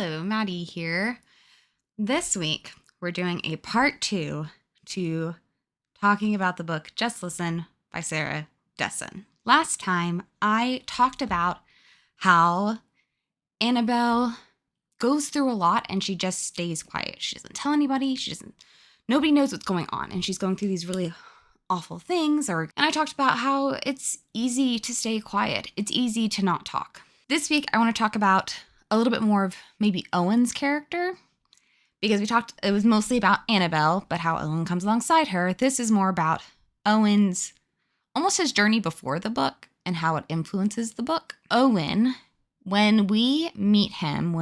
Hello, Maddie here. This week, we're doing a part 2 to talking about the book Just Listen by Sarah Dessen. Last time, I talked about how Annabelle goes through a lot and she just stays quiet. She doesn't tell anybody. Nobody knows what's going on. And she's going through these really awful things. And I talked about how it's easy to stay quiet. It's easy to not talk. This week, I want to talk about a little bit more of maybe Owen's character, because it was mostly about Annabelle, but how Owen comes alongside her. This is more about Owen's, almost his journey before the book and how it influences the book. Owen, when we meet him,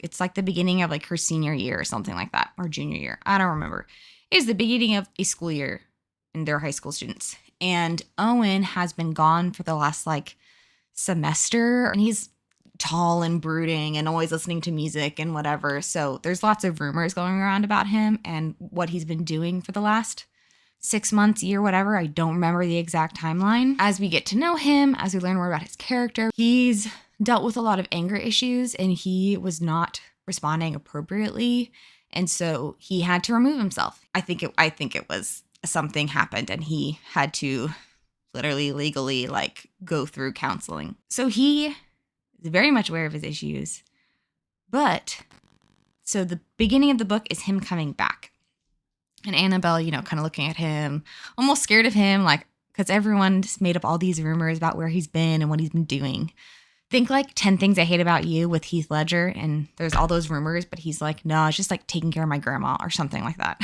it's like the beginning of like her senior year or something like that, or junior year. I don't remember. It's the beginning of a school year and they're high school students. And Owen has been gone for the last like semester, and he's tall and brooding and always listening to music and whatever. So there's lots of rumors going around about him and what he's been doing for the last 6 months, year, whatever. I don't remember the exact timeline. As we get to know him, as we learn more about his character, he's dealt with a lot of anger issues and he was not responding appropriately. And so he had to remove himself. I think it was something happened and he had to literally legally like go through counseling. So he is very much aware of his issues. So the beginning of the book is him coming back. And Annabelle, kind of looking at him, almost scared of him, like, because everyone just made up all these rumors about where he's been and what he's been doing. Think like 10 Things I Hate About You with Heath Ledger, and there's all those rumors, but he's like, no, it's just like taking care of my grandma or something like that.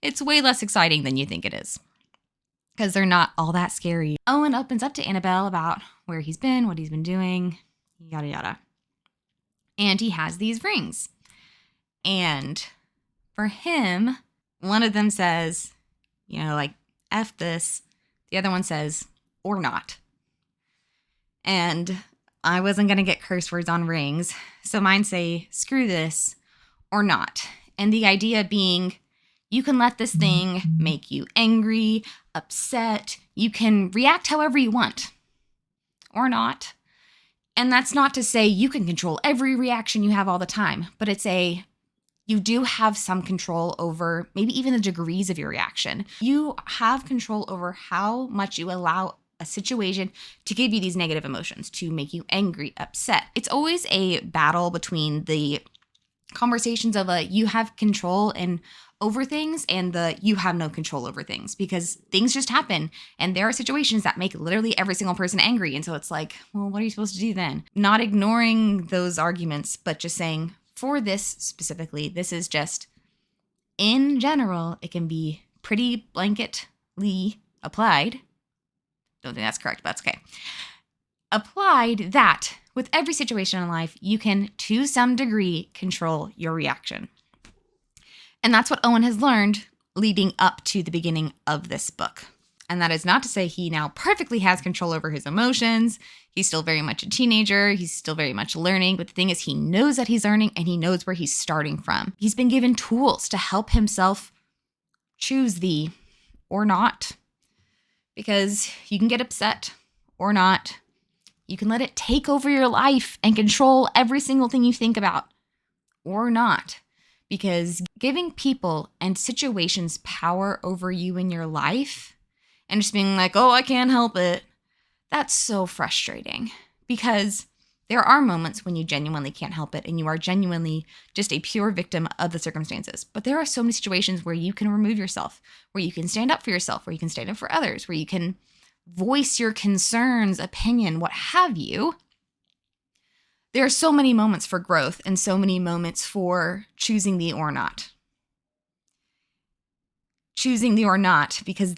It's way less exciting than you think it is, because they're not all that scary. Owen opens up to Annabelle about where he's been, what he's been doing, yada, yada. And he has these rings. And for him, one of them says, like, F this. The other one says, or not. And I wasn't going to get curse words on rings. So mine say, screw this, or not. And the idea being, you can let this thing make you angry, upset. You can react however you want, or not. And that's not to say you can control every reaction you have all the time, but you do have some control over maybe even the degrees of your reaction. You have control over how much you allow a situation to give you these negative emotions, to make you angry, upset. It's always a battle between the conversations of you have control and over things and you have no control over things, because things just happen and there are situations that make literally every single person angry. And so it's like, well, what are you supposed to do then? Not ignoring those arguments, but just saying, for this specifically, this is just, in general, it can be pretty blanketly applied. Don't think that's correct, but that's okay. Applied that with every situation in life, you can, to some degree, control your reaction. And that's what Owen has learned leading up to the beginning of this book. And that is not to say he now perfectly has control over his emotions. He's still very much a teenager. He's still very much learning. But the thing is, he knows that he's learning and he knows where he's starting from. He's been given tools to help himself choose the or not. Because you can get upset or not. You can let it take over your life and control every single thing you think about or not. Because giving people and situations power over you in your life and just being like, oh, I can't help it, that's so frustrating. Because there are moments when you genuinely can't help it and you are genuinely just a pure victim of the circumstances. But there are so many situations where you can remove yourself, where you can stand up for yourself, where you can stand up for others, where you can voice your concerns, opinion, what have you. There are so many moments for growth and so many moments for choosing the or not. Choosing the or not, because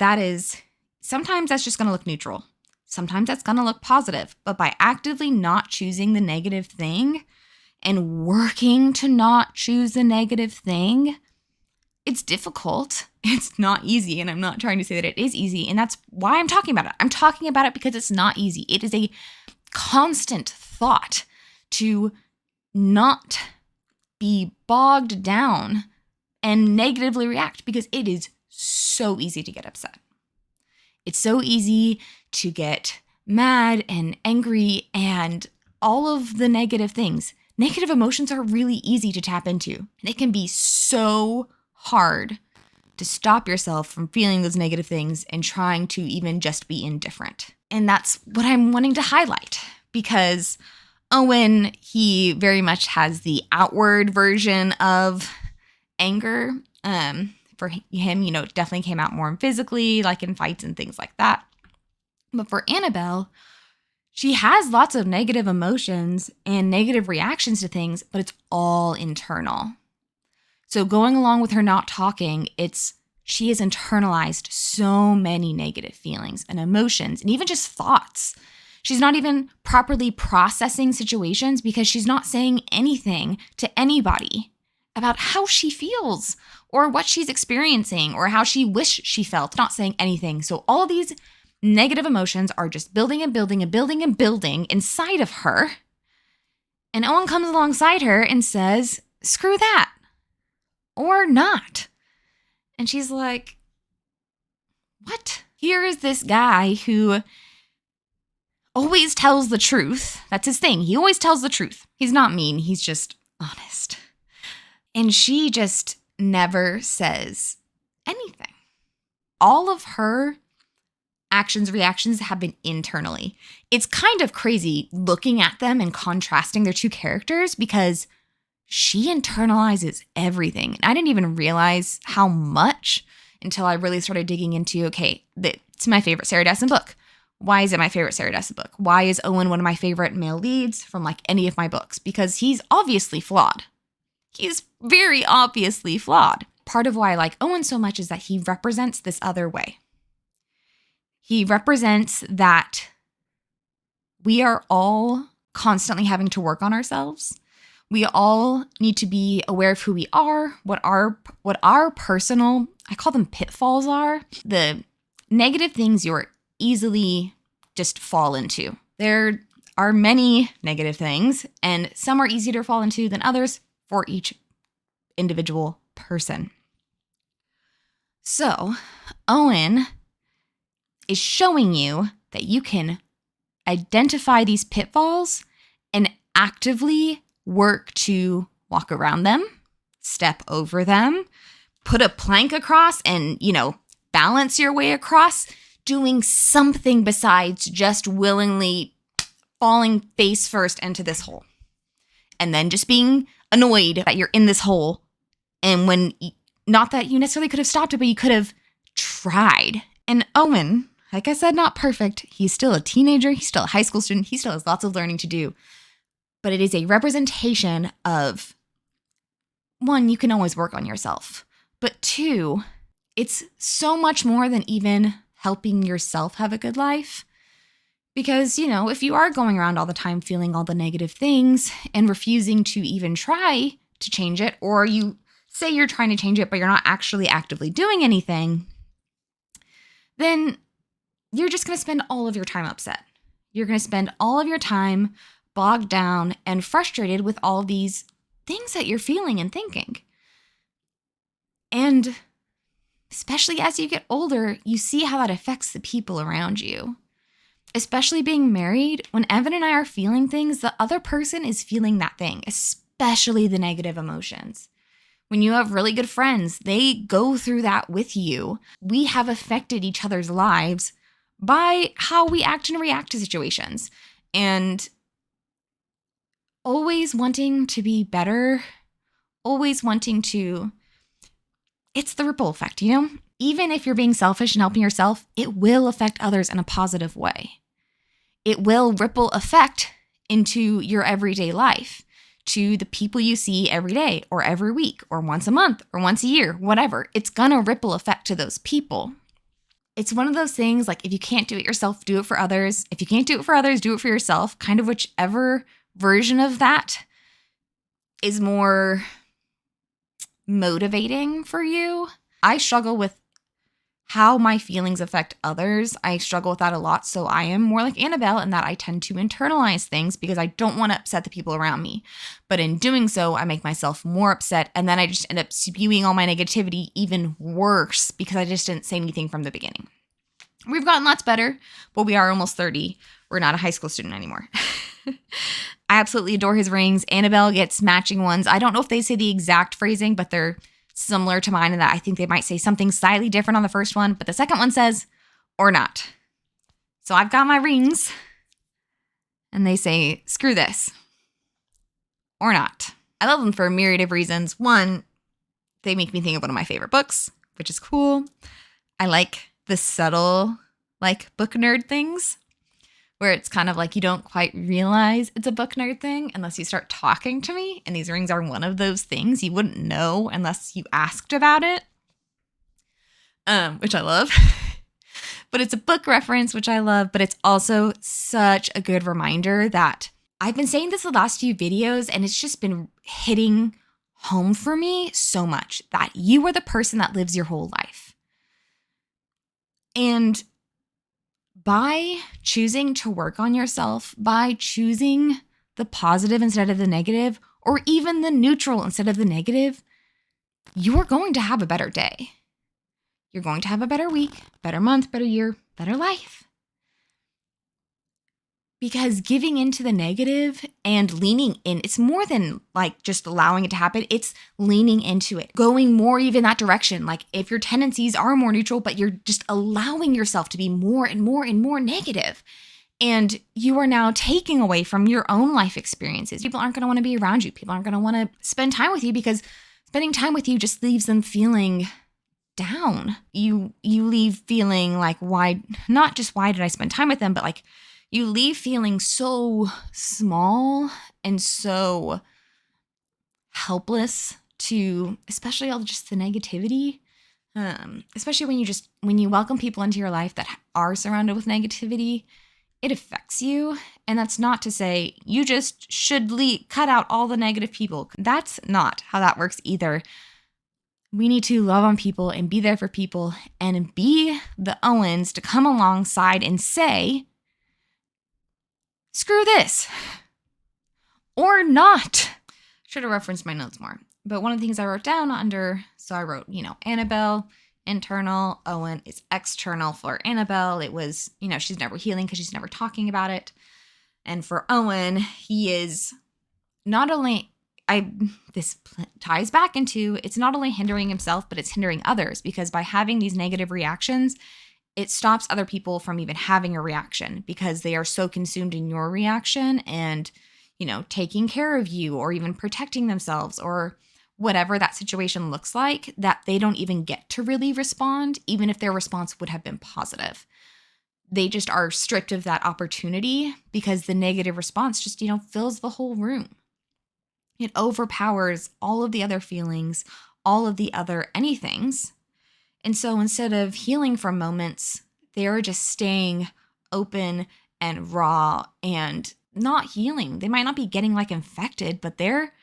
sometimes that's just going to look neutral. Sometimes that's going to look positive. But by actively not choosing the negative thing and working to not choose the negative thing, it's difficult. It's not easy. And I'm not trying to say that it is easy. And that's why I'm talking about it. I'm talking about it because it's not easy. It is a constant thought to not be bogged down and negatively react, because it is so easy to get upset. It's so easy to get mad and angry and all of the negative things. negative emotions are really easy to tap into. And it can be so hard to stop yourself from feeling those negative things and trying to even just be indifferent. And that's what I'm wanting to highlight, because Owen, he very much has the outward version of anger. For him, it definitely came out more physically, like in fights and things like that. But for Annabelle, she has lots of negative emotions and negative reactions to things, but it's all internal. So going along with her not talking, she has internalized so many negative feelings and emotions and even just thoughts. She's not even properly processing situations because she's not saying anything to anybody about how she feels or what she's experiencing or how she wished she felt, not saying anything. So all of these negative emotions are just building and building and building and building inside of her. And Owen comes alongside her and says, screw that. Or not. And she's like, what? Here is this guy who always tells the truth. That's his thing. He always tells the truth. He's not mean. He's just honest. And she just never says anything. All of her actions, reactions have been internally. It's kind of crazy looking at them and contrasting their two characters because she internalizes everything. And I didn't even realize how much until I really started digging into, it's my favorite Sarah Dessen book. Why is it my favorite Sarah Dessen book? Why is Owen one of my favorite male leads from any of my books? Because he's obviously flawed. He's very obviously flawed. Part of why I like Owen so much is that he represents this other way. He represents that we are all constantly having to work on ourselves. We all need to be aware of who we are, what our personal, I call them pitfalls are, the negative things you're easily just fall into. There are many negative things, and some are easier to fall into than others for each individual person. So, Owen is showing you that you can identify these pitfalls and actively work to walk around them, step over them, put a plank across and, balance your way across, doing something besides just willingly falling face first into this hole. And then just being annoyed that you're in this hole. And not that you necessarily could have stopped it, but you could have tried. And Owen, like I said, not perfect. He's still a teenager. He's still a high school student. He still has lots of learning to do. But it is a representation of, one, you can always work on yourself. But two, it's so much more than even helping yourself have a good life. Because, if you are going around all the time feeling all the negative things and refusing to even try to change it, or you say you're trying to change it, but you're not actually actively doing anything, then you're just going to spend all of your time upset. You're going to spend all of your time bogged down and frustrated with all these things that you're feeling and thinking. And especially as you get older, you see how that affects the people around you. Especially being married, when Evan and I are feeling things, the other person is feeling that thing, especially the negative emotions. When you have really good friends, they go through that with you. We have affected each other's lives by how we act and react to situations. And always wanting to be better, always wanting to, it's the ripple effect, Even if you're being selfish and helping yourself, it will affect others in a positive way. It will ripple effect into your everyday life, to the people you see every day or every week or once a month or once a year, whatever. It's gonna ripple effect to those people. It's one of those things if you can't do it yourself, do it for others. If you can't do it for others, do it for yourself. Kind of whichever version of that is more motivating for you. I struggle with how my feelings affect others. I struggle with that a lot. So I am more like Annabelle in that I tend to internalize things because I don't want to upset the people around me. But in doing so, I make myself more upset. And then I just end up spewing all my negativity even worse because I just didn't say anything from the beginning. We've gotten lots better, but we are almost 30. We're not a high school student anymore. I absolutely adore his rings. Annabelle gets matching ones. I don't know if they say the exact phrasing, but they're similar to mine in that I think they might say something slightly different on the first one, but the second one says, or not. So I've got my rings, and they say, screw this, or not. I love them for a myriad of reasons. One, they make me think of one of my favorite books, which is cool. I like the subtle, like, book nerd things, where it's kind of like you don't quite realize it's a book nerd thing unless you start talking to me. And these rings are one of those things you wouldn't know unless you asked about it, which I love. But it's a book reference, which I love. But it's also such a good reminder that I've been saying this the last few videos, and it's just been hitting home for me so much that you are the person that lives your whole life. And by choosing to work on yourself, by choosing the positive instead of the negative, or even the neutral instead of the negative, you're going to have a better day. You're going to have a better week, better month, better year, better life. Because giving into the negative and leaning in, it's more than like just allowing it to happen. It's leaning into it, going more even that direction. Like if your tendencies are more neutral, but you're just allowing yourself to be more and more and more negative, and you are now taking away from your own life experiences. People aren't going to want to be around you. People aren't going to want to spend time with you because spending time with you just leaves them feeling down. You leave feeling like, why, not just why did I spend time with them, but like, you leave feeling so small and so helpless to, especially all just the negativity, especially when you welcome people into your life that are surrounded with negativity, it affects you. And that's not to say you just should cut out all the negative people. That's not how that works either. We need to love on people and be there for people and be the Owens to come alongside and say, screw this, or not. Should have referenced my notes more. But one of the things I wrote down so I wrote, Annabelle, internal, Owen is external. For Annabelle, it was, she's never healing because she's never talking about it. And for Owen, he is not only, this ties back into, it's not only hindering himself, but it's hindering others, because by having these negative reactions, it stops other people from even having a reaction because they are so consumed in your reaction and, taking care of you or even protecting themselves or whatever that situation looks like, that they don't even get to really respond, even if their response would have been positive. They just are stripped of that opportunity because the negative response just, fills the whole room. It overpowers all of the other feelings, all of the other anythings. And so instead of healing from moments, they're just staying open and raw and not healing. They might not be getting infected, but they're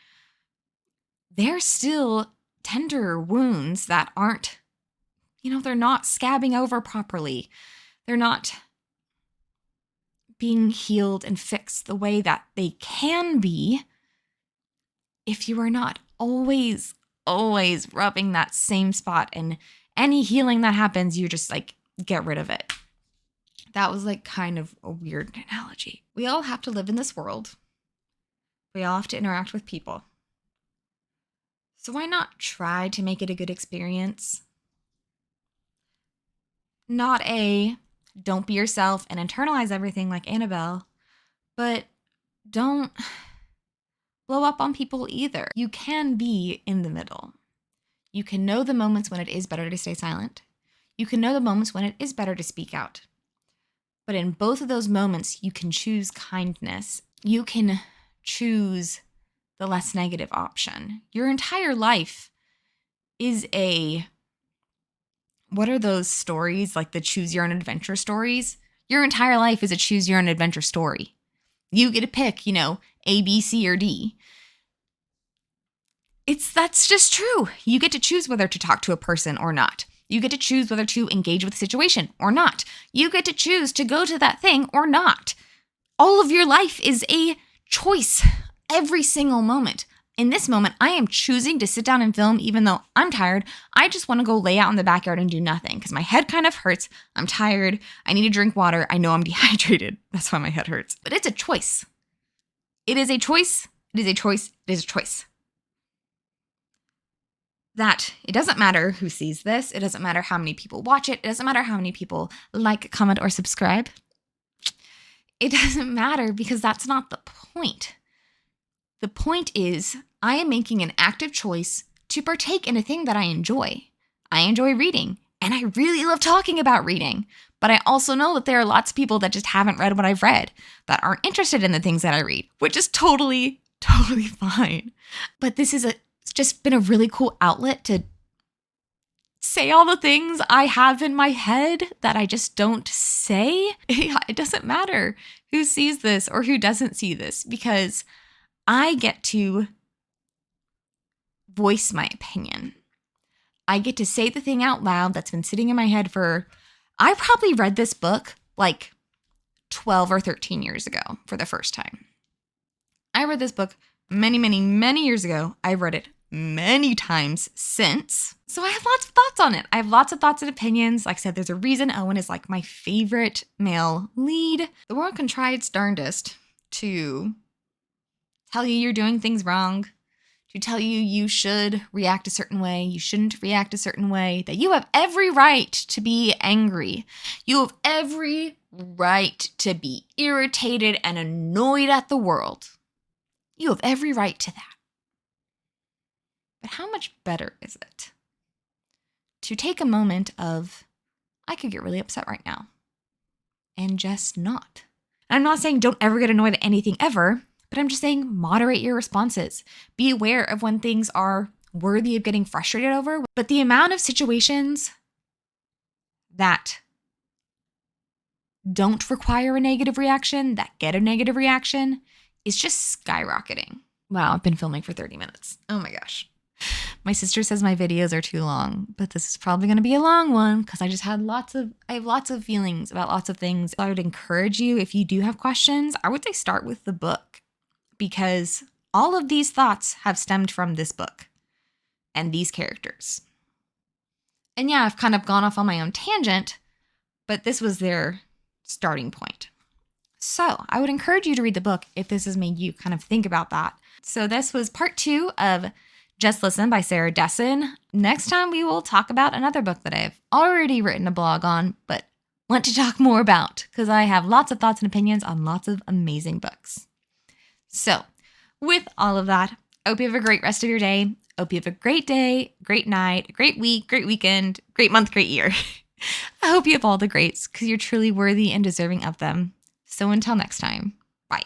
still tender wounds that aren't, they're not scabbing over properly. They're not being healed and fixed the way that they can be if you are not always rubbing that same spot, and any healing that happens, you just get rid of it. That was kind of a weird analogy. We all have to live in this world. We all have to interact with people. So why not try to make it a good experience? Not don't be yourself and internalize everything like Annabelle, but don't blow up on people either. You can be in the middle. You can know the moments when it is better to stay silent. You can know the moments when it is better to speak out. But in both of those moments, you can choose kindness. You can choose the less negative option. Your entire life is what are those stories, like the choose your own adventure stories? Your entire life is a choose your own adventure story. You get to pick, A, B, C, or D. That's just true. You get to choose whether to talk to a person or not. You get to choose whether to engage with the situation or not. You get to choose to go to that thing or not. All of your life is a choice every single moment. In this moment, I am choosing to sit down and film even though I'm tired. I just want to go lay out in the backyard and do nothing because my head kind of hurts. I'm tired. I need to drink water. I know I'm dehydrated. That's why my head hurts. But it's a choice. It is a choice. It is a choice. It is a choice. That it doesn't matter who sees this. It doesn't matter how many people watch it. It doesn't matter how many people like, comment, or subscribe. It doesn't matter because that's not the point. The point is I am making an active choice to partake in a thing that I enjoy. I enjoy reading, and I really love talking about reading. But I also know that there are lots of people that just haven't read what I've read, that aren't interested in the things that I read, which is totally fine. But this is it's just been a really cool outlet to say all the things I have in my head that I just don't say. It doesn't matter who sees this or who doesn't see this because I get to voice my opinion. I get to say the thing out loud that's been sitting in my head I probably read this book like 12 or 13 years ago for the first time. I read this book many years ago. I've read it many times since. So I have lots of thoughts on it. I have lots of thoughts and opinions. Like I said, there's a reason Owen is like my favorite male lead. The world can try its darndest to tell you you're doing things wrong, to tell you you should react a certain way, you shouldn't react a certain way, that you have every right to be angry. You have every right to be irritated and annoyed at the world. You have every right to that. But how much better is it to take a moment of, I could get really upset right now, and just not? I'm not saying don't ever get annoyed at anything ever, but I'm just saying moderate your responses. Be aware of when things are worthy of getting frustrated over. But the amount of situations that don't require a negative reaction, that get a negative reaction, is just skyrocketing. Wow, I've been filming for 30 minutes. Oh my gosh. My sister says my videos are too long, but this is probably going to be a long one because I have lots of feelings about lots of things. I would encourage you, if you do have questions, I would say start with the book because all of these thoughts have stemmed from this book and these characters. And yeah, I've kind of gone off on my own tangent, but this was their starting point. So I would encourage you to read the book if this has made you kind of think about that. So this was part 2 of Just Listen by Sarah Dessen. Next time we will talk about another book that I've already written a blog on, but want to talk more about because I have lots of thoughts and opinions on lots of amazing books. So with all of that, I hope you have a great rest of your day. I hope you have a great day, great night, great week, great weekend, great month, great year. I hope you have all the greats because you're truly worthy and deserving of them. So until next time, bye.